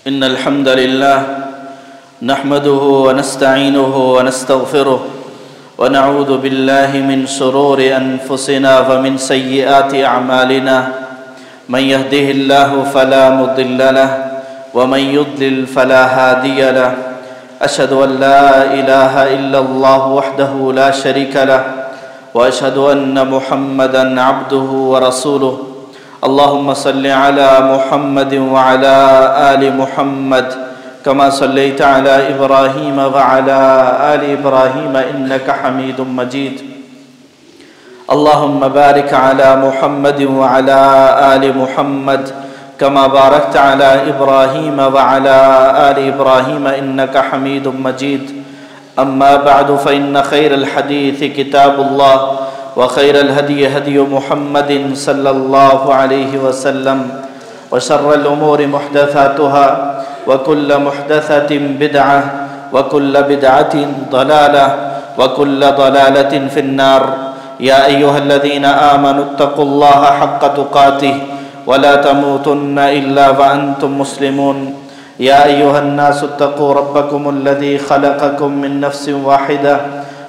إن الحمد لله نحمده ونستعينه ونستغفره ونعوذ بالله من شرور أنفسنا ومن سيئات أعمالنا من يهده الله فلا مضل له ومن يضلل فلا هادي له أشهد أن لا إله إلا الله وحده لا شريك له وأشهد أن محمدا عبده ورسوله اللهم صل على محمد وعلى آل محمد كما صليت على إبراهيم وعلى آل إبراهيم إنك حميد مجيد اللهم بارك على محمد وعلى آل محمد كما باركت على إبراهيم وعلى آل إبراهيم إنك حميد مجيد أما بعد فإن خير الحديث كتاب الله وخير الهدي هدي محمد صلى الله عليه وسلم وشر الأمور محدثاتها وكل محدثة بدعة وكل بدعة ضلالة وكل ضلالة في النار يا أيها الذين آمنوا اتقوا الله حق تقاته ولا تموتن إلا وأنتم مسلمون يا أيها الناس اتقوا ربكم الذي خلقكم من نفس واحدة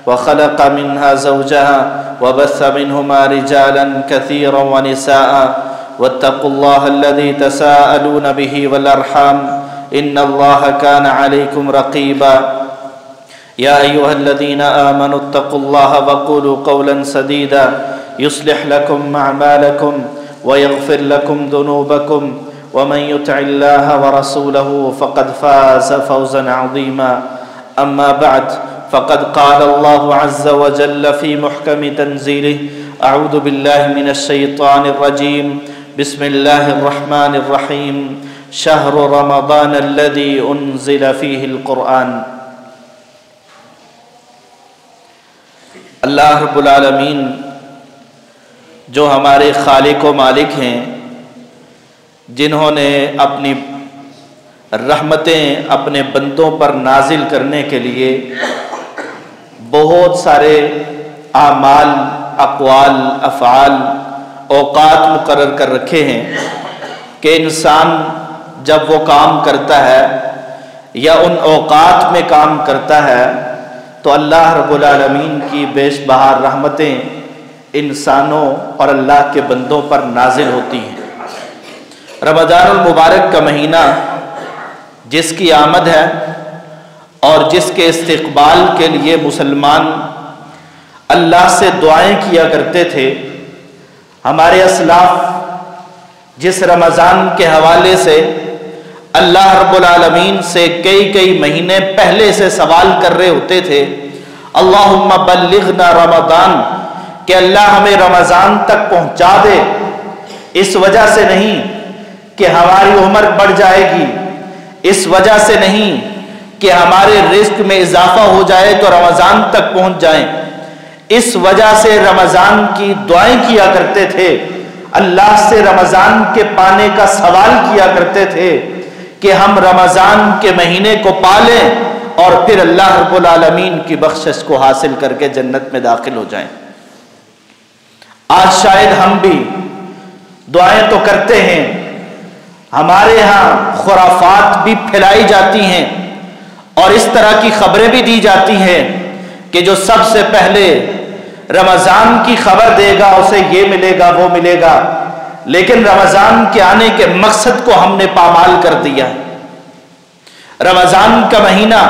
وخلق منها زوجها وبث منهما رجالا كثيرا ونساء واتقوا الله الذي تساءلون به والأرحام إن الله كان عليكم رقيبا يا أيها الذين آمنوا اتقوا الله وقولوا قولا سديدا يصلح لكم أعمالكم ويغفر لكم ذنوبكم ومن يطع الله ورسوله فقد فاز فوزا عظيما أما بعد فقد قال الله عز وجل في محكم تنزيله أعوذ بالله من الشيطان الرجيم بسم الله الرحمن الرحيم شهر رمضان الذي أنزل فيه القرآن اللہ رب العالمین جو ہمارے خالق و مالک ہیں، جنہوں نے اپنی رحمتیں اپنے بندوں پر نازل کرنے کے لیے بہت سارے اعمال، اقوال، افعال، اوقات مقرر کر رکھے ہیں کہ انسان جب وہ کام کرتا ہے یا ان اوقات میں کام کرتا ہے تو اللہ رب العالمین کی بیش بہار رحمتیں انسانوں اور اللہ کے بندوں پر نازل ہوتی ہیں۔ رمضان المبارک کا مہینہ جس کی آمد ہے اور جس کے استقبال کے لیے مسلمان اللہ سے دعائیں کیا کرتے تھے، ہمارے اسلاف جس رمضان کے حوالے سے اللہ رب العالمین سے کئی مہینے پہلے سے سوال کر رہے ہوتے تھے، اللہم بلغنا رمضان، کہ اللہ ہمیں رمضان تک پہنچا دے، اس وجہ سے نہیں کہ ہماری عمر بڑھ جائے گی، اس وجہ سے نہیں کہ ہمارے رزق میں اضافہ ہو جائے تو رمضان تک پہنچ جائیں، اس وجہ سے رمضان کی دعائیں کیا کرتے تھے، اللہ سے رمضان کے پانے کا سوال کیا کرتے تھے کہ ہم رمضان کے مہینے کو پالیں اور پھر اللہ رب العالمین کی بخشش کو حاصل کر کے جنت میں داخل ہو جائیں۔ آج شاید ہم بھی دعائیں تو کرتے ہیں، ہمارے ہاں خرافات بھی پھیلائی جاتی ہیں اور اس طرح کی خبریں بھی دی جاتی ہیں کہ جو سب سے پہلے رمضان کی خبر دے گا اسے یہ ملے گا وہ ملے گا، لیکن رمضان کے آنے کے مقصد کو ہم نے پامال کر دیا۔ رمضان کا مہینہ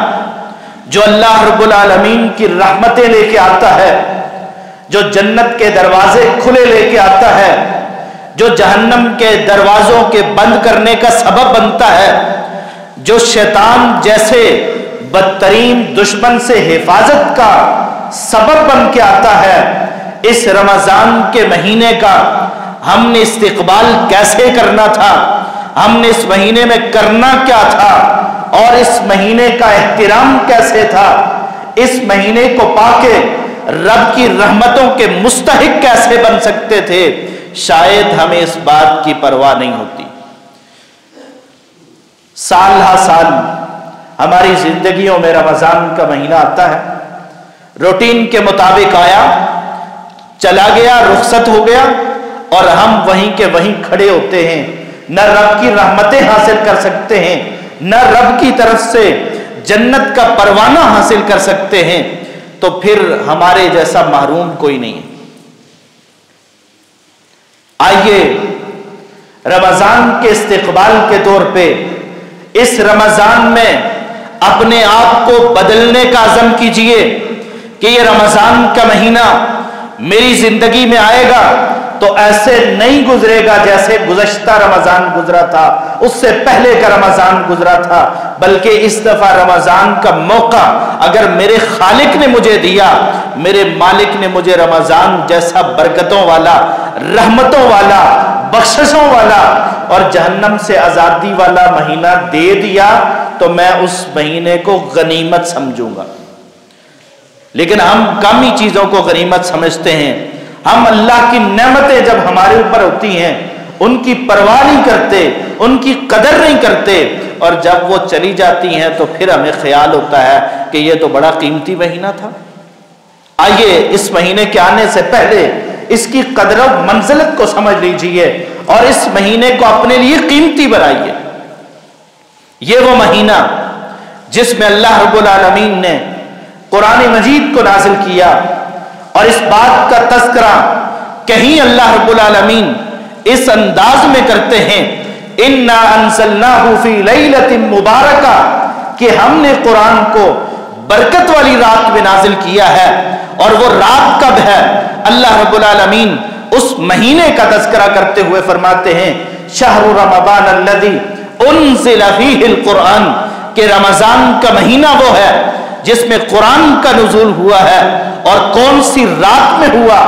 جو اللہ رب العالمین کی رحمتیں لے کے آتا ہے، جو جنت کے دروازے کھلے لے کے آتا ہے، جو جہنم کے دروازوں کے بند کرنے کا سبب بنتا ہے، جو شیطان جیسے بدترین دشمن سے حفاظت کا سبب بن کے آتا ہے، اس رمضان کے مہینے کا ہم نے استقبال کیسے کرنا تھا، ہم نے اس مہینے میں کرنا کیا تھا اور اس مہینے کا احترام کیسے تھا، اس مہینے کو پا کے رب کی رحمتوں کے مستحق کیسے بن سکتے تھے، شاید ہمیں اس بات کی پرواہ نہیں ہوتی۔ سال ہا سال ہماری زندگیوں میں رمضان کا مہینہ آتا ہے، روٹین کے مطابق آیا، چلا گیا، رخصت ہو گیا اور ہم وہیں کے وہیں کھڑے ہوتے ہیں، نہ رب کی رحمتیں حاصل کر سکتے ہیں، نہ رب کی طرف سے جنت کا پروانہ حاصل کر سکتے ہیں تو پھر ہمارے جیسا محروم کوئی نہیں ہے۔ آئیے رمضان کے استقبال کے طور پہ اس رمضان میں اپنے آپ کو بدلنے کا عزم کیجئے کہ یہ رمضان کا مہینہ میری زندگی میں آئے گا تو ایسے نہیں گزرے گا جیسے گزشتہ رمضان گزرا تھا، اس سے پہلے کا رمضان گزرا تھا، بلکہ اس دفعہ رمضان کا موقع اگر میرے خالق نے مجھے دیا، میرے مالک نے مجھے رمضان جیسا برکتوں والا، رحمتوں والا، بخششوں والا اور جہنم سے آزادی والا مہینہ دے دیا تو میں اس مہینے کو غنیمت سمجھوں گا۔ لیکن ہم کم ہی چیزوں کو غنیمت سمجھتے ہیں۔ ہم اللہ کی نعمتیں جب ہمارے اوپر ہوتی ہیں ان کی پرواہ نہیں کرتے، ان کی قدر نہیں کرتے، اور جب وہ چلی جاتی ہیں تو پھر ہمیں خیال ہوتا ہے کہ یہ تو بڑا قیمتی مہینہ تھا۔ آئیے اس مہینے کے آنے سے پہلے اس کی قدر و منزلت کو سمجھ لیجئے اور اس مہینے کو اپنے لیے قیمتی بنائیے۔ یہ وہ مہینہ جس میں اللہ رب العالمین نے قرآن مجید کو نازل کیا، اور اس بات کا تذکرہ کہیں اللہ رب العالمین اس انداز میں کرتے ہیں اِنَّا أَنزَلْنَاهُ فِي لَيْلَةٍ مُبَارَكَةٍ کہ ہم نے قرآن کو برکت والی رات میں نازل کیا ہے، اور وہ رات کب ہے؟ اللہ رب العالمین اس مہینے کا تذکرہ کرتے ہوئے فرماتے ہیں شہر رمضان الذی انزل فیہ القرآن کہ رمضان کا مہینہ وہ ہے جس میں قرآن کا نزول ہوا ہے، اور کون سی رات میں ہوا؟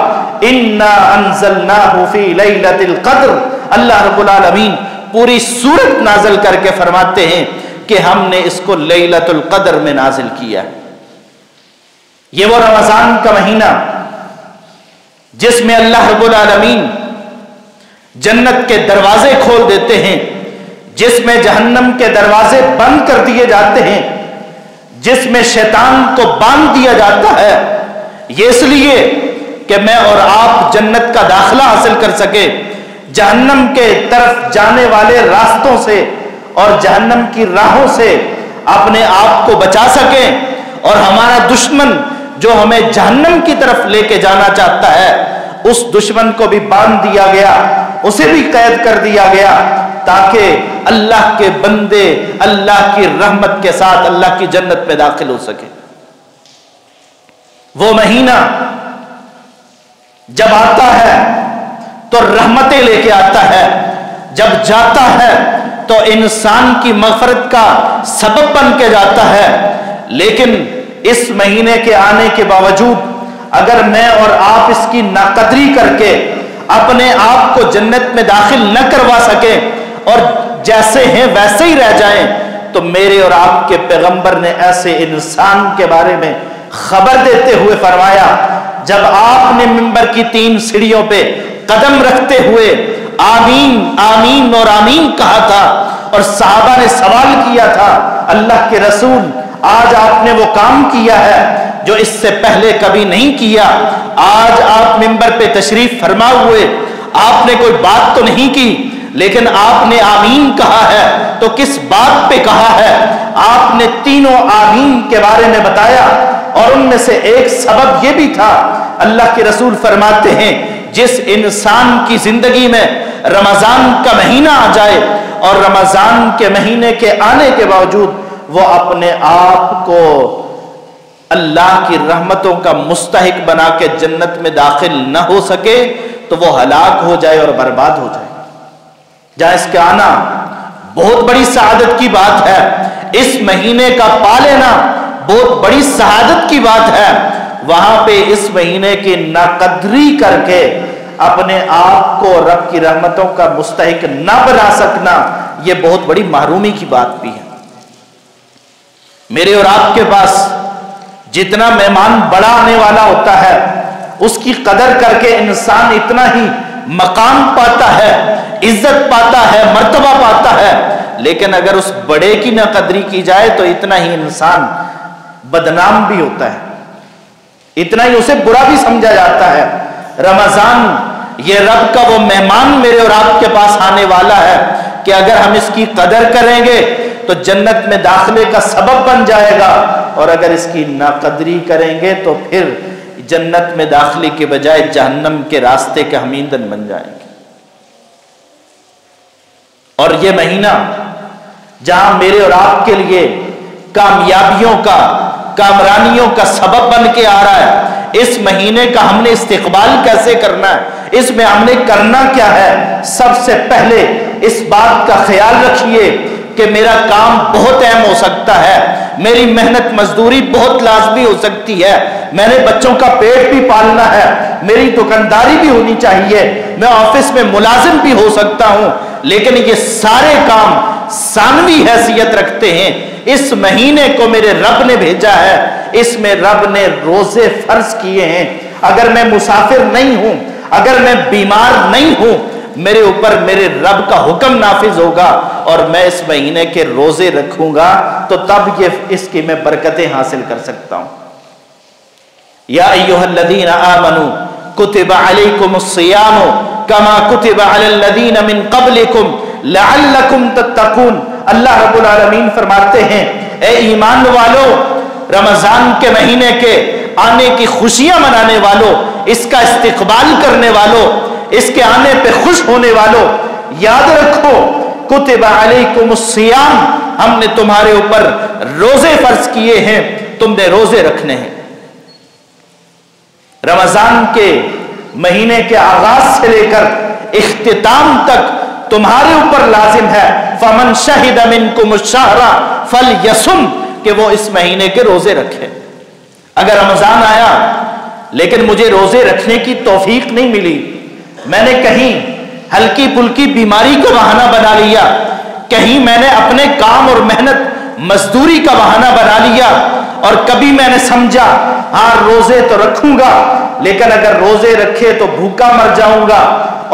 اِنَّا أَنزَلْنَاهُ فِي لَيْلَةِ الْقَدْرِ اللہ رب العالمین پوری سورت نازل کر کے فرماتے ہیں کہ ہم نے اس کو لیلۃ القدر میں نازل کیا۔ یہ وہ رمضان کا مہینہ جس میں اللہ رب العالمین جنت کے دروازے کھول دیتے ہیں، جس میں جہنم کے دروازے بند کر دیے جاتے ہیں، جس میں شیطان کو باندھ دیا جاتا ہے، یہ اس لیے کہ میں اور آپ جنت کا داخلہ حاصل کر سکے، جہنم کے طرف جانے والے راستوں سے اور جہنم کی راہوں سے اپنے آپ کو بچا سکیں، اور ہمارا دشمن جو ہمیں جہنم کی طرف لے کے جانا چاہتا ہے اس دشمن کو بھی باندھ دیا گیا، اسے بھی قید کر دیا گیا، تاکہ اللہ کے بندے اللہ کی رحمت کے ساتھ اللہ کی جنت میں داخل ہو سکے۔ وہ مہینہ جب آتا ہے تو رحمتیں لے کے آتا ہے، جب جاتا ہے تو انسان کی مغفرت کا سبب بن کے جاتا ہے، لیکن اس مہینے کے آنے کے باوجود اگر میں اور آپ اس کی ناقدری کر کے اپنے آپ کو جنت میں داخل نہ کروا سکیں اور جیسے ہیں ویسے ہی رہ جائیں تو میرے اور آپ کے پیغمبر نے ایسے انسان کے بارے میں خبر دیتے ہوئے فرمایا، جب آپ نے منبر کی 3 سیڑھیوں پہ قدم رکھتے ہوئے آمین آمین اور آمین کہا تھا اور صحابہ نے سوال کیا تھا اللہ کے رسول آج آپ نے وہ کام کیا ہے جو اس سے پہلے کبھی نہیں کیا، آج آپ منبر پہ تشریف فرما ہوئے، آپ نے کوئی بات تو نہیں کی لیکن آپ نے آمین کہا ہے، تو کس بات پہ کہا ہے؟ آپ نے تینوں آمین کے بارے میں بتایا، اور ان میں سے ایک سبب یہ بھی تھا، اللہ کے رسول فرماتے ہیں جس انسان کی زندگی میں رمضان کا مہینہ آ جائے اور رمضان کے مہینے کے آنے کے باوجود وہ اپنے آپ کو اللہ کی رحمتوں کا مستحق بنا کے جنت میں داخل نہ ہو سکے تو وہ ہلاک ہو جائے اور برباد ہو جائے۔ جہاں اس کے آنا بہت بڑی سعادت کی بات ہے، اس مہینے کا پا لینا بہت بڑی سعادت کی بات ہے، وہاں پہ اس مہینے کی ناقدری کر کے اپنے آپ کو رب کی رحمتوں کا مستحق نہ بنا سکنا یہ بہت بڑی محرومی کی بات بھی ہے۔ میرے اور آپ کے پاس جتنا مہمان بڑا آنے والا ہوتا ہے اس کی قدر کر کے انسان اتنا ہی مقام پاتا ہے، عزت پاتا ہے، مرتبہ پاتا ہے، لیکن اگر اس بڑے کی نہ قدری کی جائے تو اتنا ہی انسان بدنام بھی ہوتا ہے، اتنا ہی اسے برا بھی سمجھا جاتا ہے۔ رمضان یہ رب کا وہ مہمان میرے اور آپ کے پاس آنے والا ہے کہ اگر ہم اس کی قدر کریں گے تو جنت میں داخلے کا سبب بن جائے گا، اور اگر اس کی ناقدری کریں گے تو پھر جنت میں داخلے کے بجائے جہنم کے راستے کے ہم ایندھن بن جائیں گے۔ اور یہ مہینہ جہاں میرے اور آپ کے لیے کامیابیوں کا، کامرانیوں کا سبب بن کے آ رہا ہے، اس مہینے کا ہم نے استقبال کیسے کرنا ہے، اس میں ہم نے کرنا کیا ہے؟ سب سے پہلے اس بات کا خیال رکھیے کہ میرا کام بہت اہم ہو سکتا ہے، میری محنت مزدوری بہت لازمی ہو سکتی ہے، میں نے بچوں کا پیٹ بھی پالنا ہے، میری دکانداری بھی ہونی چاہیے، میں آفس میں ملازم بھی ہو سکتا ہوں، لیکن یہ سارے کام ثانوی حیثیت رکھتے ہیں۔ اس مہینے کو میرے رب نے بھیجا ہے، اس میں رب نے روزے فرض کیے ہیں۔ اگر میں مسافر نہیں ہوں، اگر میں بیمار نہیں ہوں، میرے اوپر میرے رب کا حکم نافذ ہوگا اور میں اس مہینے کے روزے رکھوں گا تو تب اس کی میں برکتیں حاصل کر سکتا ہوں۔ یا ایھا الذین آمنوا کتب علیکم الصیام کما کتب علی الذین من قبلکم لعلکم تتقون۔ اللہ رب العالمین فرماتے ہیں، اے ایمان والو، رمضان کے مہینے کے آنے کی خوشیاں منانے والوں، اس کا استقبال کرنے والوں، اس کے آنے پہ خوش ہونے والوں، یاد رکھو کتب علیکم الصیام، ہم نے تمہارے اوپر روزے فرض کیے ہیں، تم نے روزے رکھنے ہیں۔ رمضان کے مہینے کے آغاز سے لے کر اختتام تک تمہارے اوپر لازم ہے فمن شہد منکم الشہر فلیصم، کہ وہ اس مہینے کے روزے رکھے۔ اگر رمضان آیا لیکن مجھے روزے رکھنے کی توفیق نہیں ملی، میں نے کہیں ہلکی پھلکی بیماری کو بہانہ بنا لیا، کہیں میں نے اپنے کام اور محنت مزدوری کا بہانہ بنا لیا، اور کبھی میں نے سمجھا ہاں روزے تو رکھوں گا لیکن اگر روزے رکھے تو بھوکا مر جاؤں گا،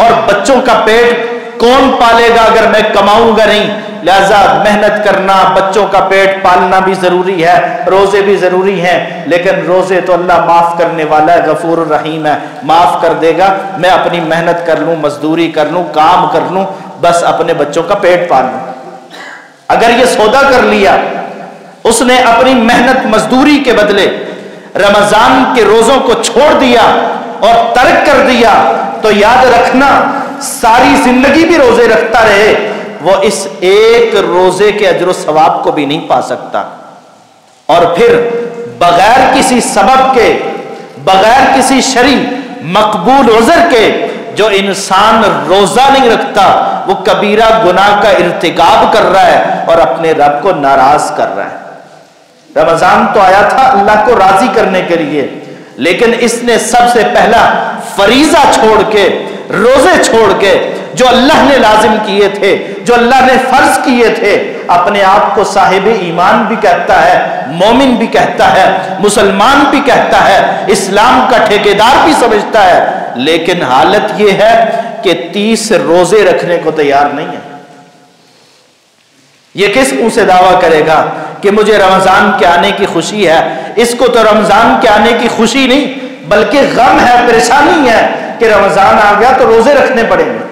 اور بچوں کا پیٹ کون پالے گا اگر میں کماؤں گا نہیں، لہذا محنت کرنا، بچوں کا پیٹ پالنا بھی ضروری ہے، روزے بھی ضروری ہیں، لیکن روزے تو اللہ معاف کرنے والا ہے، غفور الرحیم ہے، معاف کر دے گا، میں اپنی محنت کر لوں، مزدوری کر لوں، کام کر لوں، بس اپنے بچوں کا پیٹ پال لوں۔ اگر یہ سودا کر لیا اس نے، اپنی محنت مزدوری کے بدلے رمضان کے روزوں کو چھوڑ دیا اور ترک کر دیا، تو یاد رکھنا ساری زندگی بھی روزے رکھتا رہے، وہ اس ایک روزے کے اجر و ثواب کو بھی نہیں پا سکتا۔ اور پھر بغیر کسی سبب کے، بغیر کسی شرعی مقبول عذر کے جو انسان روزہ نہیں رکھتا وہ کبیرہ گناہ کا ارتکاب کر رہا ہے اور اپنے رب کو ناراض کر رہا ہے۔ رمضان تو آیا تھا اللہ کو راضی کرنے کے لیے، لیکن اس نے سب سے پہلا فریضہ چھوڑ کے، روزے چھوڑ کے جو اللہ نے لازم کیے تھے، جو اللہ نے فرض کیے تھے، اپنے آپ کو صاحب ایمان بھی کہتا ہے، مومن بھی کہتا ہے، مسلمان بھی کہتا ہے، اسلام کا ٹھیکیدار بھی سمجھتا ہے، لیکن حالت یہ ہے کہ 30 روزے رکھنے کو تیار نہیں ہے۔ یہ کس منہ سے دعویٰ کرے گا کہ مجھے رمضان کے آنے کی خوشی ہے؟ اس کو تو رمضان کے آنے کی خوشی نہیں بلکہ غم ہے، پریشانی ہے کہ رمضان آ گیا تو روزے رکھنے پڑیں گے۔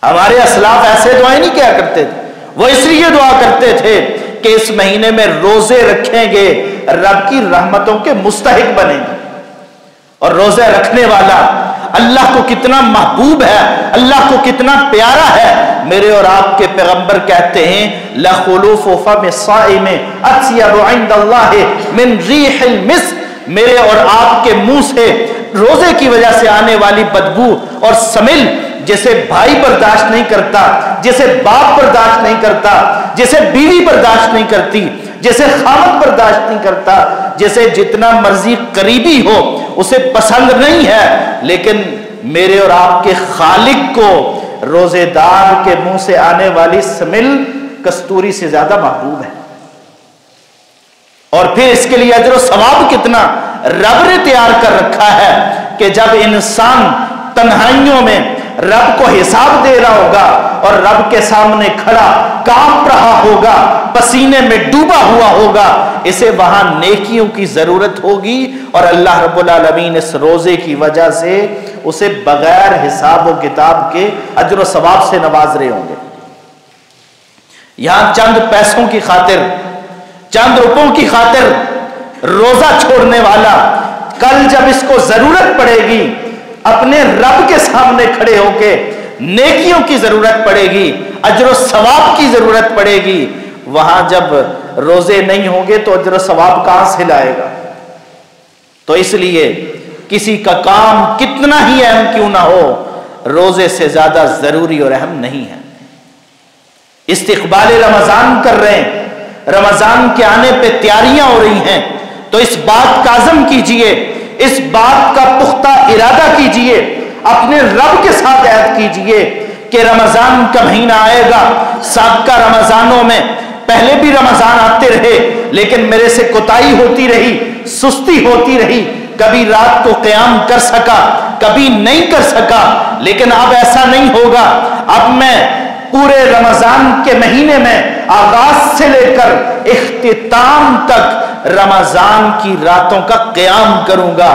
ہمارے اسلاف ایسے دعائیں نہیں کیا کرتے تھے، وہ اس لیے دعا کرتے تھے کہ اس مہینے میں روزے رکھیں گے، رب کی رحمتوں کے مستحق بنیں گے۔ اور روزے رکھنے والا اللہ کو کتنا محبوب ہے، اللہ کو کتنا پیارا ہے۔ میرے اور آپ کے پیغمبر کہتے ہیں لَخُلُوفُ فَمِ الصَّائِمِ أَطْيَبُ عِندَ اللَّهِ مِنْ رِيحِ الْمِسْكِ، میرے اور آپ کے منہ سے روزے کی وجہ سے آنے والی بدبو اور سمیل جسے بھائی برداشت نہیں کرتا، جسے باپ برداشت نہیں کرتا، جسے بیوی برداشت نہیں کرتی، جسے خامد برداشت نہیں کرتا، جسے جتنا مرضی قریبی ہو اسے پسند نہیں ہے، لیکن میرے اور آپ کے خالق کو روزے دار کے منہ سے آنے والی سمیل کستوری سے زیادہ محبوب ہے۔ اور پھر اس کے لیے اجر و ثواب کتنا رب نے تیار کر رکھا ہے کہ جب انسان تنہائیوں میں رب کو حساب دے رہا ہوگا اور رب کے سامنے کھڑا کانپ رہا ہوگا، پسینے میں ڈوبا ہوا ہوگا، اسے وہاں نیکیوں کی ضرورت ہوگی اور اللہ رب العالمین اس روزے کی وجہ سے اسے بغیر حساب و کتاب کے اجر و ثواب سے نواز رہے ہوں گے۔ یہاں چند پیسوں کی خاطر، چند روپوں کی خاطر روزہ چھوڑنے والا کل جب اس کو ضرورت پڑے گی، اپنے رب کے سامنے کھڑے ہو کے نیکیوں کی ضرورت پڑے گی، اجر و ثواب کی ضرورت پڑے گی، وہاں جب روزے نہیں ہوں گے تو اجر و ثواب کہاں سے لائے گا؟ تو اس لیے کسی کا کام کتنا ہی اہم کیوں نہ ہو، روزے سے زیادہ ضروری اور اہم نہیں ہے۔ استقبال رمضان کر رہے ہیں، رمضان کے آنے پہ تیاریاں ہو رہی ہیں، تو اس بات کا عزم کیجئے، اس بات کا پختہ ارادہ کیجئے، اپنے رب کے ساتھ عہد کیجئے کہ رمضان کا مہینہ آئے گا۔ سابقہ رمضانوں میں پہلے بھی رمضان آتے رہے، لیکن میرے سے کوتاہی ہوتی رہی، سستی ہوتی رہی، کبھی رات کو قیام کر سکا، کبھی نہیں کر سکا، لیکن اب ایسا نہیں ہوگا۔ اب میں پورے رمضان کے مہینے میں آغاز سے لے کر اختتام تک رمضان کی راتوں کا قیام کروں گا،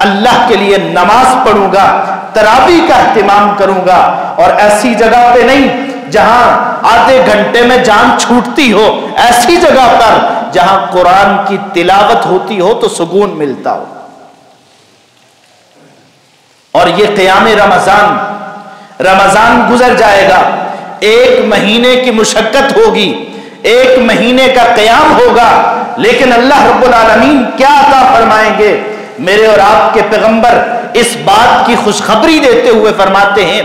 اللہ کے لیے نماز پڑھوں گا، تراویح کا اہتمام کروں گا، اور ایسی جگہ پہ نہیں جہاں آدھے گھنٹے میں جان چھوٹتی ہو، ایسی جگہ پر جہاں قرآن کی تلاوت ہوتی ہو تو سکون ملتا ہو۔ اور یہ قیام رمضان گزر جائے گا، ایک مہینے کی مشقت ہوگی، ایک مہینے کا قیام ہوگا، لیکن اللہ رب العالمین کیا عطا فرمائیں گے؟ میرے اور آپ کے پیغمبر اس بات کی خوشخبری دیتے ہوئے فرماتے ہیں،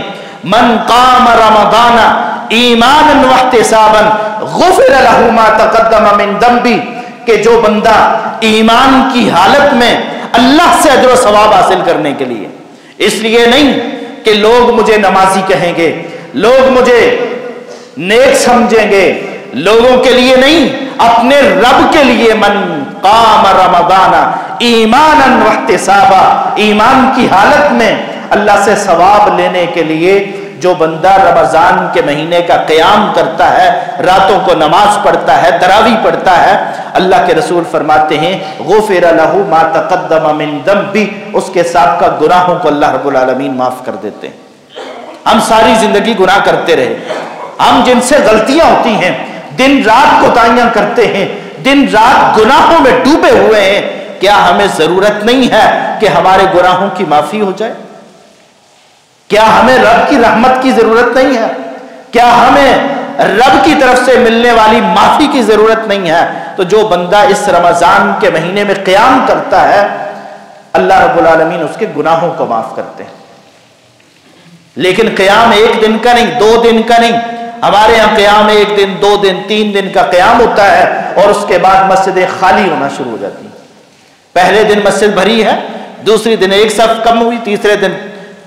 من قام رمضان ایمانا واحتسابا غفر له ما تقدم من ذنبه، کہ جو بندہ ایمان کی حالت میں اللہ سے اجر و ثواب حاصل کرنے کے لیے، اس لیے نہیں کہ لوگ مجھے نمازی کہیں گے، لوگ مجھے نیک سمجھیں گے، لوگوں کے لیے نہیں، اپنے رب کے لیے، من قام رمضان ایمانا واحتسابا، ایمان کی حالت میں اللہ سے ثواب لینے کے لیے جو بندہ رمضان کے مہینے کا قیام کرتا ہے، راتوں کو نماز پڑھتا ہے، تراویح پڑھتا ہے، اللہ کے رسول فرماتے ہیں غفر له ما تقدم من ذنبه، اس کے سابقہ گناہوں کو اللہ رب العالمین معاف کر دیتے ہیں۔ ہم ساری زندگی گناہ کرتے رہے، ہم جن سے غلطیاں ہوتی ہیں، دن رات کوتاہیاں کرتے ہیں، دن رات گناہوں میں ڈوبے ہوئے ہیں، کیا ہمیں ضرورت نہیں ہے کہ ہمارے گناہوں کی معافی ہو جائے؟ کیا ہمیں رب کی رحمت کی ضرورت نہیں ہے؟ کیا ہمیں رب کی طرف سے ملنے والی معافی کی ضرورت نہیں ہے؟ تو جو بندہ اس رمضان کے مہینے میں قیام کرتا ہے، اللہ رب العالمین اس کے گناہوں کو معاف کرتے ہیں۔ لیکن قیام ایک دن کا نہیں، 2 دن کا نہیں، ہمارے ہاں قیام 1 دن، 2 دن، 3 دن کا قیام ہوتا ہے، اور اس کے بعد مسجدیں خالی ہونا شروع ہو جاتی ہیں۔ پہلے دن مسجد بھری ہے، دوسری دن 1 صف کم ہوئی، تیسرے دن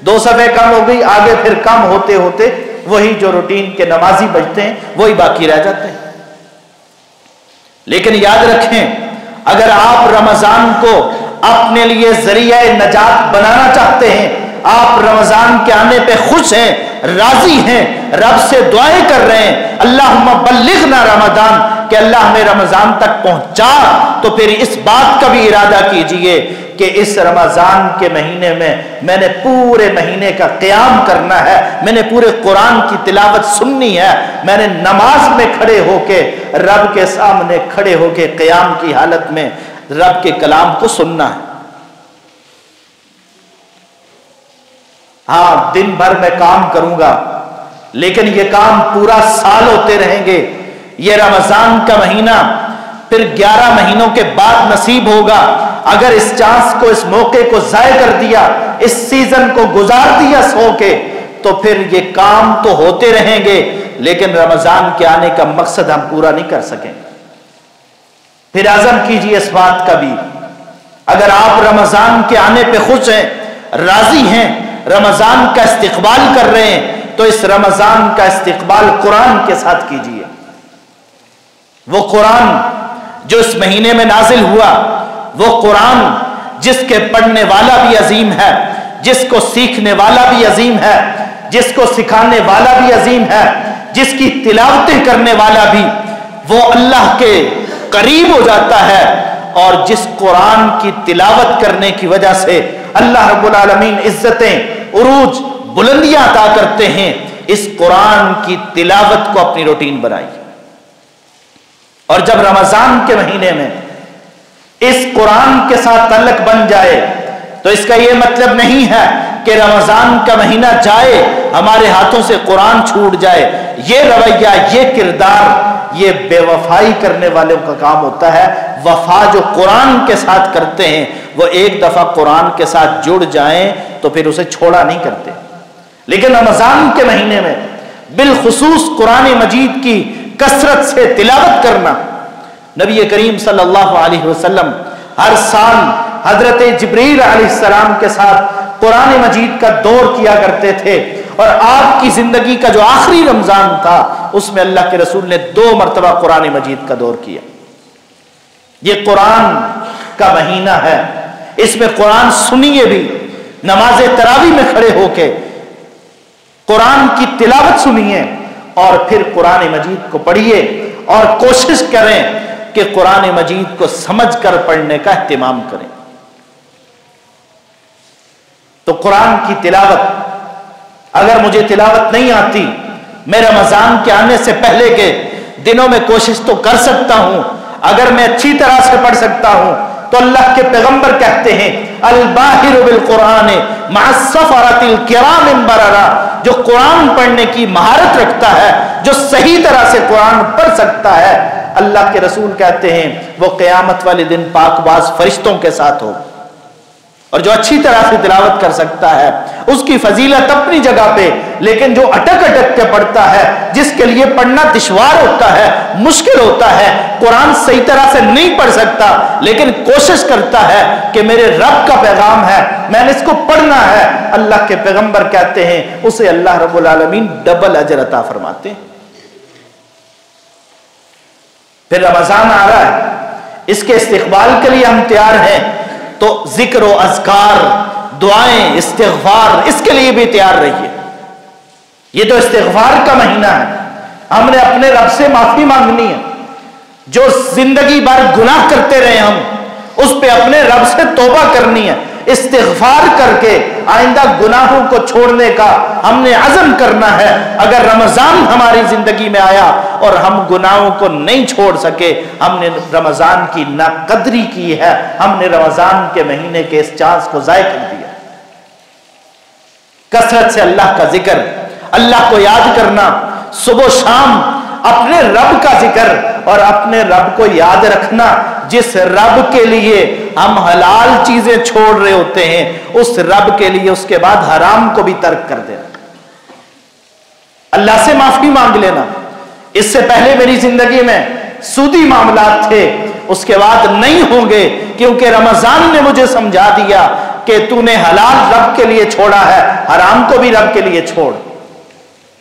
2 صفیں کم ہو گئی، آگے پھر کم ہوتے ہوتے وہی جو روٹین کے نمازی بچتے ہیں وہی باقی رہ جاتے ہیں۔ لیکن یاد رکھیں، اگر آپ رمضان کو اپنے لیے ذریعہ نجات بنانا چاہتے ہیں، آپ رمضان کے آنے پہ خوش ہیں، راضی ہیں، رب سے دعائیں کر رہے ہیں اللہم بلغنا رمضان، کہ اللہ ہمیں رمضان تک پہنچا، تو پھر اس بات کا بھی ارادہ کیجئے کہ اس رمضان کے مہینے میں نے پورے مہینے کا قیام کرنا ہے، میں نے پورے قرآن کی تلاوت سننی ہے، میں نے نماز میں کھڑے ہو کے رب کے سامنے کھڑے ہو کے قیام کی حالت میں رب کے کلام کو سننا ہے۔ ہاں، دن بھر میں کام کروں گا، لیکن یہ کام پورا سال ہوتے رہیں گے۔ یہ رمضان کا مہینہ پھر 11 مہینوں کے بعد نصیب ہوگا۔ اگر اس چانس کو، اس موقع کو ضائع کر دیا، اس سیزن کو گزار دیا سو کے، تو پھر یہ کام تو ہوتے رہیں گے، لیکن رمضان کے آنے کا مقصد ہم پورا نہیں کر سکیں۔ پھر عزم کیجئے اس بات کا بھی، اگر آپ رمضان کے آنے پہ خوش ہیں، راضی ہیں، رمضان کا استقبال کر رہے ہیں، تو اس رمضان کا استقبال قرآن کے ساتھ کیجئے۔ وہ قرآن جو اس مہینے میں نازل ہوا، وہ قرآن جس کے پڑھنے والا بھی عظیم ہے، جس کو سیکھنے والا بھی عظیم ہے، جس کو سکھانے والا بھی عظیم ہے، جس کی تلاوتیں کرنے والا بھی وہ اللہ کے قریب ہو جاتا ہے، اور جس قرآن کی تلاوت کرنے کی وجہ سے اللہ رب العالمین عزتیں، عروج، بلندیاں عطا کرتے ہیں، اس قرآن کی تلاوت کو اپنی روٹین بنائیے۔ اور جب رمضان کے مہینے میں اس قرآن کے ساتھ تعلق بن جائے تو اس کا یہ مطلب نہیں ہے کہ رمضان کا مہینہ جائے ہمارے ہاتھوں سے قرآن چھوٹ جائے. یہ رویہ، یہ کردار، یہ بے وفائی کرنے والوں کا کام ہوتا ہے. وفا جو قرآن کے ساتھ کرتے ہیں وہ ایک دفعہ قرآن کے ساتھ جڑ جائیں تو پھر اسے چھوڑا نہیں کرتے. لیکن رمضان کے مہینے میں بالخصوص قرآن مجید کی کثرت سے تلاوت کرنا، نبی کریم صلی اللہ علیہ وسلم ہر سال حضرت جبریل علیہ السلام کے ساتھ قرآن مجید کا دور کیا کرتے تھے. اور آپ کی زندگی کا جو آخری رمضان تھا اس میں اللہ کے رسول نے 2 مرتبہ قرآن مجید کا دور کیا. یہ قرآن کا مہینہ ہے، اس میں قرآن سنیے بھی، نماز تراویح میں کھڑے ہو کے قرآن کی تلاوت سنیے اور پھر قرآن مجید کو پڑھیے اور کوشش کریں کہ قرآن مجید کو سمجھ کر پڑھنے کا اہتمام کریں. تو قرآن کی تلاوت، اگر مجھے تلاوت نہیں آتی، میں رمضان کے آنے سے پہلے کے دنوں میں کوشش تو کر سکتا ہوں. اگر میں اچھی طرح سے پڑھ سکتا ہوں تو اللہ کے پیغمبر کہتے ہیں الباہر بالقرآن مع السفرۃ الکرام بررا، جو قرآن پڑھنے کی مہارت رکھتا ہے، جو صحیح طرح سے قرآن پڑھ سکتا ہے، اللہ کے رسول کہتے ہیں وہ قیامت والے دن پاک باز فرشتوں کے ساتھ ہو. اور جو اچھی طرح سے تلاوت کر سکتا ہے اس کی فضیلت اپنی جگہ پہ، لیکن جو اٹک اٹک کے پڑھتا ہے، جس کے لیے پڑھنا دشوار ہوتا ہے، مشکل ہوتا ہے، قرآن صحیح طرح سے نہیں پڑھ سکتا لیکن کوشش کرتا ہے کہ میرے رب کا پیغام ہے، میں نے اس کو پڑھنا ہے، اللہ کے پیغمبر کہتے ہیں اسے اللہ رب العالمین ڈبل اجر عطا فرماتے ہیں. پھر رمضان آ رہا ہے، اس کے استقبال کے لیے ہم تیار ہیں تو ذکر و اذکار، دعائیں، استغفار، اس کے لیے بھی تیار رہیے. یہ تو استغفار کا مہینہ ہے، ہم نے اپنے رب سے معافی مانگنی ہے. جو زندگی بھر گناہ کرتے رہے ہم، اس پہ اپنے رب سے توبہ کرنی ہے، استغفار کر کے آئندہ گناہوں کو چھوڑنے کا ہم نے عزم کرنا ہے. اگر رمضان ہماری زندگی میں آیا اور ہم گناہوں کو نہیں چھوڑ سکے، ہم نے رمضان کی ناقدری کی ہے، ہم نے رمضان کے مہینے کے اس چانس کو ضائع کر دیا. کثرت سے اللہ کا ذکر، اللہ کو یاد کرنا، صبح و شام اپنے رب کا ذکر اور اپنے رب کو یاد رکھنا. جس رب کے لیے ہم حلال چیزیں چھوڑ رہے ہوتے ہیں، اس رب کے لیے اس کے بعد حرام کو بھی ترک کر دینا. اللہ سے معافی مانگ لینا. اس سے پہلے میری زندگی میں سودی معاملات تھے، اس کے بعد نہیں ہوں گے، کیونکہ رمضان نے مجھے سمجھا دیا کہ تو نے حلال رب کے لیے چھوڑا ہے، حرام کو بھی رب کے لیے چھوڑ.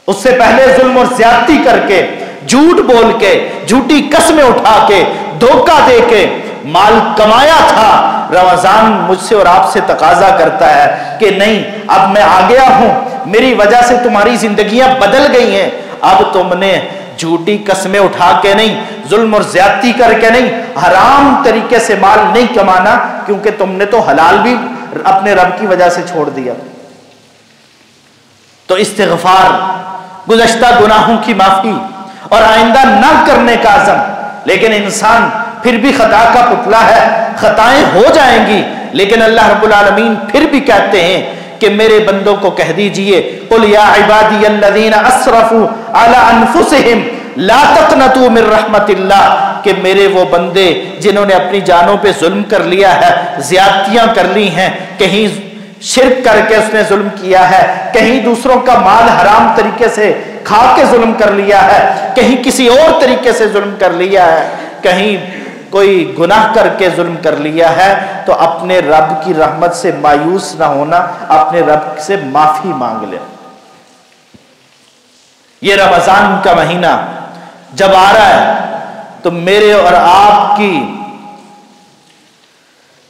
اس سے پہلے ظلم اور زیادتی کر کے، جھوٹ بول کے، جھوٹی قسمیں اٹھا کے، دھوکہ دے کے مال کمایا تھا. رمضان مجھ سے اور آپ سے تقاضا کرتا ہے کہ نہیں، اب میں آ گیا ہوں، میری وجہ سے تمہاری زندگیاں بدل گئی ہیں. اب تم نے جھوٹی قسمیں اٹھا کے نہیں، ظلم اور زیادتی کر کے نہیں، حرام طریقے سے مال نہیں کمانا، کیونکہ تم نے تو حلال بھی اپنے رب کی وجہ سے چھوڑ دیا. تو استغفار، گزشتہ گناہوں کی معافی اور آئندہ نہ کرنے کا عزم. لیکن انسان پھر بھی خطا کا پتلا ہے، خطائیں ہو جائیں گی، لیکن اللہ رب العالمین پھر بھی کہتے ہیں کہ میرے بندوں کو کہہ دیجئے قل یا عبادی الذین اسرفوا علی انفسہم لا تقنطوا من رحمت اللہ، کہ میرے وہ بندے جنہوں نے اپنی جانوں پہ ظلم کر لیا ہے، زیادتیاں کر لی ہیں، کہیں شرک کر کے اس نے ظلم کیا ہے، کہیں دوسروں کا مال حرام طریقے سے کھا کے ظلم کر لیا ہے، کہیں کسی اور طریقے سے ظلم کر لیا ہے، کہیں کوئی گناہ کر کے ظلم کر لیا ہے، تو اپنے رب کی رحمت سے مایوس نہ ہونا، اپنے رب سے معافی مانگ لے. یہ رمضان کا مہینہ جب آ رہا ہے تو میرے اور آپ کی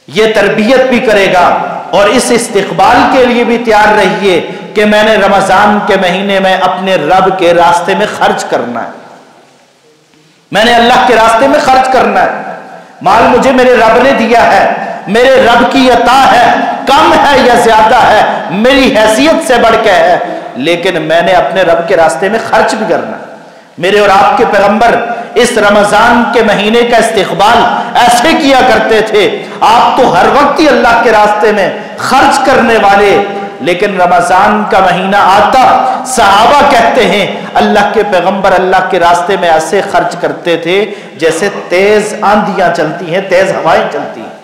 یہ تربیت بھی کرے گا اور اس استقبال کے لیے بھی تیار رہیے کہ میں نے رمضان کے مہینے میں اپنے رب کے راستے میں خرچ کرنا ہے، میں نے اللہ کے راستے میں خرچ کرنا ہے. مال مجھے میرے رب نے دیا ہے، میرے رب کی عطا ہے، کم ہے یا زیادہ ہے، میری حیثیت سے بڑھ کے ہے، لیکن میں نے اپنے رب کے راستے میں خرچ بھی کرنا ہے. میرے اور آپ کے پیغمبر اس رمضان کے مہینے کا استقبال ایسے کیا کرتے تھے، آپ تو ہر وقت ہی اللہ کے راستے میں خرچ کرنے والے، لیکن رمضان کا مہینہ آتا صحابہ کہتے ہیں اللہ کے پیغمبر اللہ کے راستے میں ایسے خرچ کرتے تھے جیسے تیز آندھیاں چلتی ہیں، تیز ہوائیں چلتی ہیں،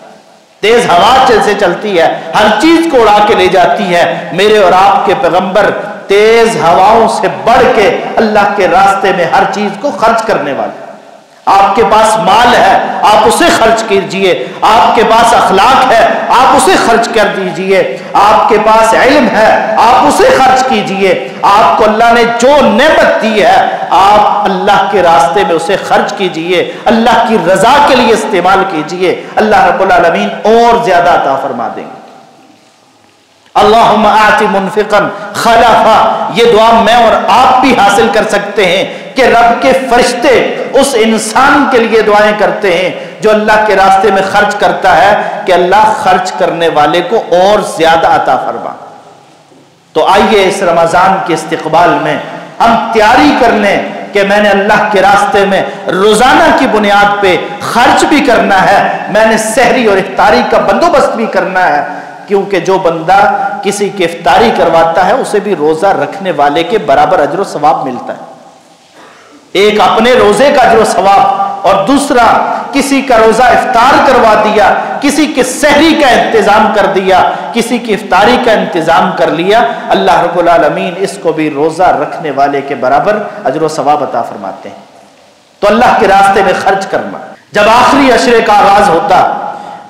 تیز ہوا جیسے چلتی ہے، ہر چیز کو اڑا کے لے جاتی ہے۔ میرے اور آپ کے پیغمبر تیز ہواؤں سے بڑھ کے اللہ کے راستے میں ہر چیز کو خرچ کرنے والے۔ آپ کے پاس مال ہے آپ اسے خرچ کیجئے، آپ کے پاس اخلاق ہے آپ اسے خرچ کر دیجئے، آپ کے پاس علم ہے آپ اسے خرچ کیجئے، آپ کو اللہ نے جو نعمت دی ہے آپ اللہ کے راستے میں اسے خرچ کیجئے، اللہ کی رضا کے لیے استعمال کیجئے، اللہ رب العالمین اور زیادہ عطا فرما دیں گے۔ اللہم آت منفقا خلفا، یہ دعا میں اور آپ بھی حاصل کر سکتے ہیں کہ رب کے فرشتے اس انسان کے لیے دعائیں کرتے ہیں جو اللہ کے راستے میں خرچ کرتا ہے کہ اللہ خرچ کرنے والے کو اور زیادہ عطا فرما۔ تو آئیے اس رمضان کے استقبال میں ہم تیاری کر لیں کہ میں نے اللہ کے راستے میں روزانہ کی بنیاد پہ خرچ بھی کرنا ہے، میں نے سحری اور افطاری کا بندوبست بھی کرنا ہے، کیونکہ جو بندہ کسی کی افطاری کرواتا ہے اسے بھی روزہ رکھنے والے کے برابر اجر و ثواب ملتا ہے۔ ایک اپنے روزے کا اجر و ثواب اور دوسرا کسی کا روزہ افطار کروا دیا، کسی کے سحری کا انتظام کر دیا، کسی کی افطاری کا انتظام کر لیا، اللہ رب العالمین اس کو بھی روزہ رکھنے والے کے برابر اجر و ثواب عطا فرماتے ہیں۔ تو اللہ کے راستے میں خرچ کرنا۔ جب آخری عشرے کا آغاز ہوتا،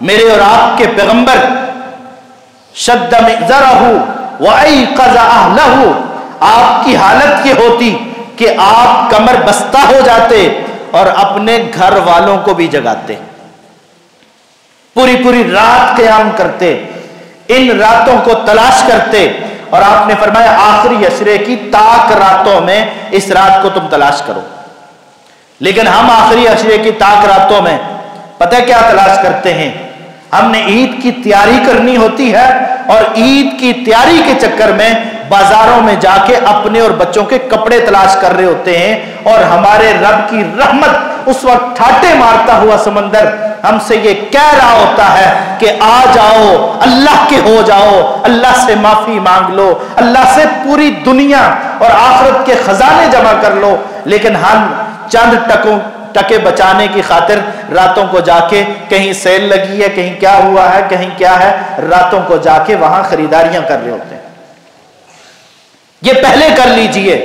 میرے اور آپ کے پیغمبر شد مئزرہ وایقظ اہلہ، آپ کی حالت یہ ہوتی کہ آپ کمر بستہ ہو جاتے اور اپنے گھر والوں کو بھی جگاتے، پوری پوری رات قیام کرتے، ان راتوں کو تلاش کرتے، اور آپ نے فرمایا آخری عشرے کی تاک راتوں میں اس رات کو تم تلاش کرو۔ لیکن ہم آخری عشرے کی تاک راتوں میں پتہ کیا تلاش کرتے ہیں؟ ہم نے عید کی تیاری کرنی ہوتی ہے اور عید کی تیاری کے چکر میں بازاروں میں جا کے اپنے اور بچوں کے کپڑے تلاش کر رہے ہوتے ہیں، اور ہمارے رب کی رحمت اس وقت ٹھاٹے مارتا ہوا سمندر ہم سے یہ کہہ رہا ہوتا ہے کہ آ جاؤ، اللہ کے ہو جاؤ، اللہ سے معافی مانگ لو، اللہ سے پوری دنیا اور آخرت کے خزانے جمع کر لو۔ لیکن ہم چند ٹکے بچانے کی خاطر راتوں کو جا کے کہیں سیل لگی ہے، کہیں کیا ہوا ہے، کہیں کیا ہے، راتوں کو جا کے وہاں خریداریاں کر رہے ہوتے ہیں۔ یہ پہلے کر لیجئے،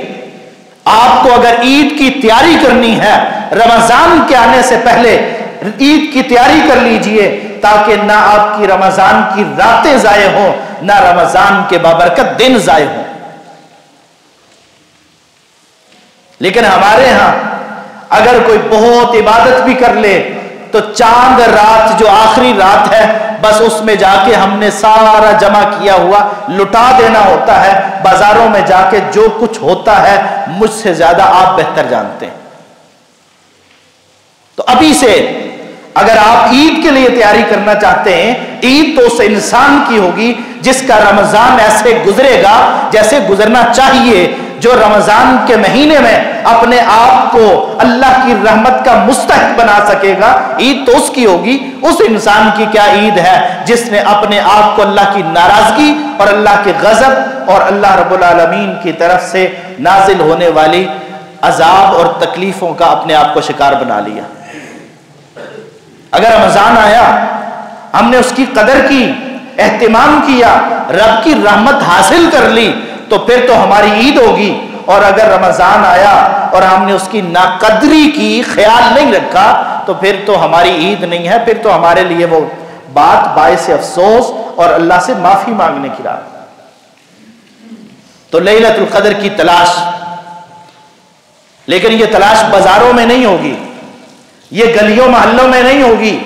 آپ کو اگر عید کی تیاری کرنی ہے رمضان کے آنے سے پہلے عید کی تیاری کر لیجئے، تاکہ نہ آپ کی رمضان کی راتیں ضائع ہوں، نہ رمضان کے بابرکت دن ضائع ہوں۔ لیکن ہمارے ہاں اگر کوئی بہت عبادت بھی کر لے تو چاند رات جو آخری رات ہے بس اس میں جا کے ہم نے سارا جمع کیا ہوا لٹا دینا ہوتا ہے، بازاروں میں جا کے جو کچھ ہوتا ہے مجھ سے زیادہ آپ بہتر جانتے ہیں۔ تو ابھی سے اگر آپ عید کے لیے تیاری کرنا چاہتے ہیں، عید تو اس انسان کی ہوگی جس کا رمضان ایسے گزرے گا جیسے گزرنا چاہیے، جو رمضان کے مہینے میں اپنے آپ کو اللہ کی رحمت کا مستحق بنا سکے گا۔ عید تو اس کی ہوگی، اس انسان کی کیا عید ہے جس نے اپنے آپ کو اللہ کی ناراضگی اور اللہ کے غضب اور اللہ رب العالمین کی طرف سے نازل ہونے والی عذاب اور تکلیفوں کا اپنے آپ کو شکار بنا لیا۔ اگر رمضان آیا، ہم نے اس کی قدر کی، اہتمام کیا، رب کی رحمت حاصل کر لی، تو پھر تو ہماری عید ہوگی۔ اور اگر رمضان آیا اور ہم نے اس کی ناقدری کی، خیال نہیں رکھا، تو پھر تو ہماری عید نہیں ہے، پھر تو ہمارے لیے وہ بات باعث افسوس اور اللہ سے معافی مانگنے کی رات۔ تو لیلۃ القدر کی تلاش، لیکن یہ تلاش بازاروں میں نہیں ہوگی، یہ گلیوں محلوں میں نہیں ہوگی،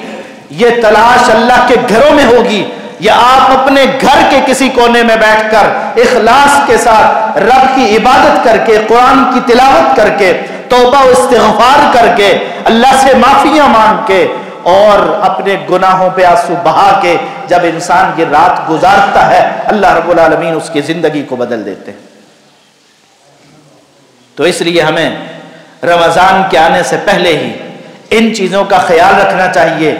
یہ تلاش اللہ کے گھروں میں ہوگی۔ یا آپ اپنے گھر کے کسی کونے میں بیٹھ کر اخلاص کے ساتھ رب کی عبادت کر کے، قرآن کی تلاوت کر کے، توبہ و استغفار کر کے، اللہ سے معافیاں مانگ کے اور اپنے گناہوں پہ آنسو بہا کے جب انسان یہ رات گزارتا ہے، اللہ رب العالمین اس کی زندگی کو بدل دیتے ہیں۔ تو اس لیے ہمیں رمضان کے آنے سے پہلے ہی ان چیزوں کا خیال رکھنا چاہیے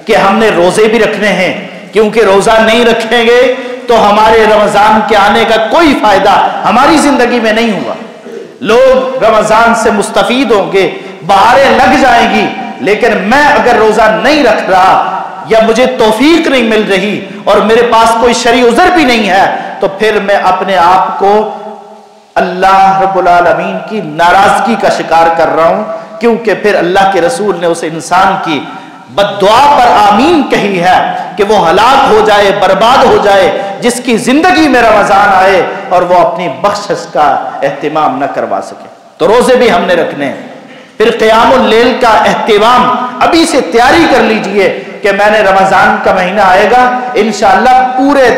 کہ ہم نے روزے بھی رکھنے ہیں، کیونکہ روزہ نہیں رکھیں گے تو ہمارے رمضان کے آنے کا کوئی فائدہ ہماری زندگی میں نہیں ہوا۔ لوگ رمضان سے مستفید ہوں گے، بہاریں لگ جائیں گی، لیکن میں اگر روزہ نہیں رکھ رہا یا مجھے توفیق نہیں مل رہی اور میرے پاس کوئی شرعی عذر بھی نہیں ہے تو پھر میں اپنے آپ کو اللہ رب العالمین کی ناراضگی کا شکار کر رہا ہوں، کیونکہ پھر اللہ کے رسول نے اس انسان کی بد دعا پر آمین کہی ہے کہ وہ ہلاک ہو جائے، برباد ہو جائے، جس کی زندگی میں رمضان آئے اور وہ اپنی بخشش کا اہتمام نہ کروا سکے۔ تو روزے بھی ہم نے رکھنے ہیں۔ پھر قیام اللیل کا اہتمام ابھی سے تیاری کر لیجئے کہ میں نے رمضان کا مہینہ آئے گا، انشاءاللہ پورے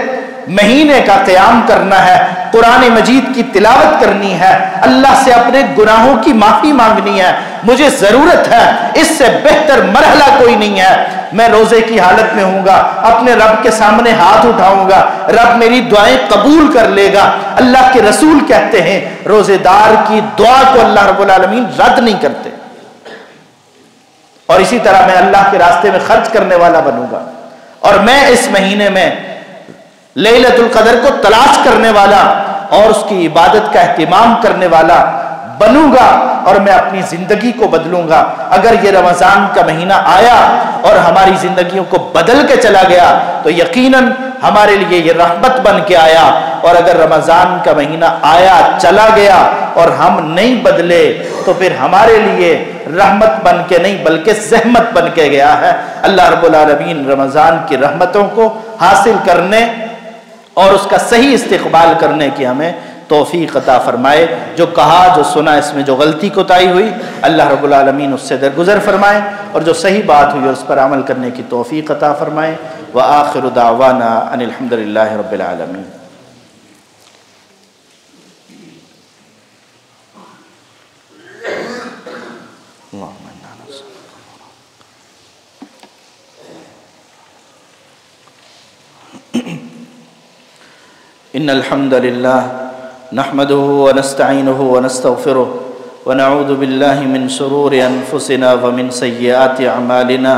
مہینے کا قیام کرنا ہے، قرآن مجید کی تلاوت کرنی ہے، اللہ سے اپنے گناہوں کی معافی مانگنی ہے، مجھے ضرورت ہے، اس سے بہتر مرحلہ کوئی نہیں ہے۔ میں روزے کی حالت میں ہوں گا، اپنے رب کے سامنے ہاتھ اٹھاؤں گا، رب میری دعائیں قبول کر لے گا۔ اللہ کے رسول کہتے ہیں روزے دار کی دعا کو اللہ رب العالمین رد نہیں کرتے۔ اور اسی طرح میں اللہ کے راستے میں خرچ کرنے والا بنوں گا، اور میں اس مہینے میں لیلۃ القدر کو تلاش کرنے والا اور اس کی عبادت کا اہتمام کرنے والا بنوں گا، اور میں اپنی زندگی کو بدلوں گا۔ اگر یہ رمضان کا مہینہ آیا اور ہماری زندگیوں کو بدل کے چلا گیا تو یقیناً ہمارے لیے یہ رحمت بن کے آیا، اور اگر رمضان کا مہینہ آیا چلا گیا اور ہم نہیں بدلے تو پھر ہمارے لیے رحمت بن کے نہیں بلکہ زحمت بن کے گیا ہے۔ اللہ رب العالمین رمضان کی رحمتوں کو حاصل کرنے اور اس کا صحیح استقبال کرنے کی ہمیں توفیق عطا فرمائے۔ جو کہا، جو سنا، اس میں جو غلطی کوتاہی ہوئی اللہ رب العالمین اس سے درگزر فرمائے، اور جو صحیح بات ہوئی اس پر عمل کرنے کی توفیق عطا فرمائے۔ وآخر دعوانا ان الحمد للہ رب العالمین۔ ان الحمد للہ نحمده ونستعینه ونستغفره ونعوذ باللہ من شرور انفسنا ومن سیئات اعمالنا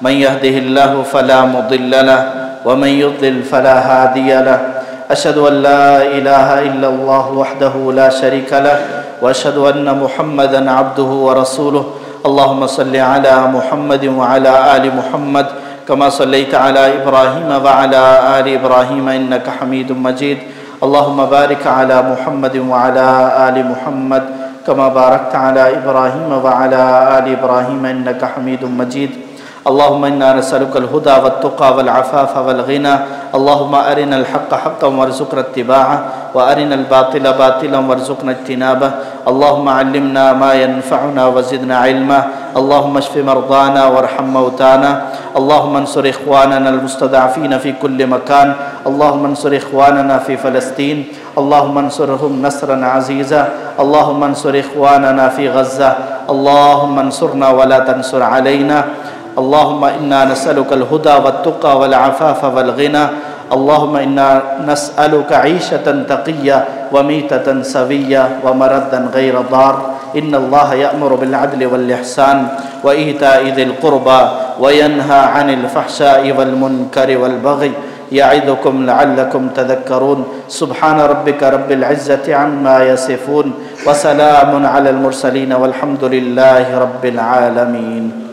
من يهده الله فلا مضل له ومن يضلل فلا هادي له اشهد ان لا اله الا الله وحده لا شريك له واشهد ان محمدا عبده ورسوله اللهم صل على محمد وعلى آل محمد كما صليت على إبراهيم وعلى آل إبراهيم إنك حميد مجيد اللهم بارك على محمد وعلى آل محمد كما باركت على إبراهيم وعلى آل إبراهيم إنك حميد مجيد اللهم إنا نسألك الهدى والتقى والعفاف والغنى اللهم أرنا الحق حقا وارزقنا اتباعه وأرنا الباطل باطلا وارزقنا اجتنابه اللهم علمنا ما ينفعنا وزدنا علما اللهم اشف مرضانا وارحم موتانا اللهم انصر إخواننا المستضعفين في كل مكان اللهم انصر إخواننا في فلسطين اللهم انصرهم نصرا عزيزا اللهم انصر إخواننا في غزة اللهم انصرنا ولا تنصر علينا اللهم إنا نسألك الهدى والتقى والعفاف والغنى اللهم إنا نسألك عيشة تقية وميتة سوية ومردا غير ضار إن الله يأمر بالعدل والإحسان وإيتاء ذي القربى وينهى عن الفحشاء والمنكر والبغي يعظكم لعلكم تذكرون سبحان ربك رب العزة عما يصفون وسلام على المرسلين والحمد لله رب العالمين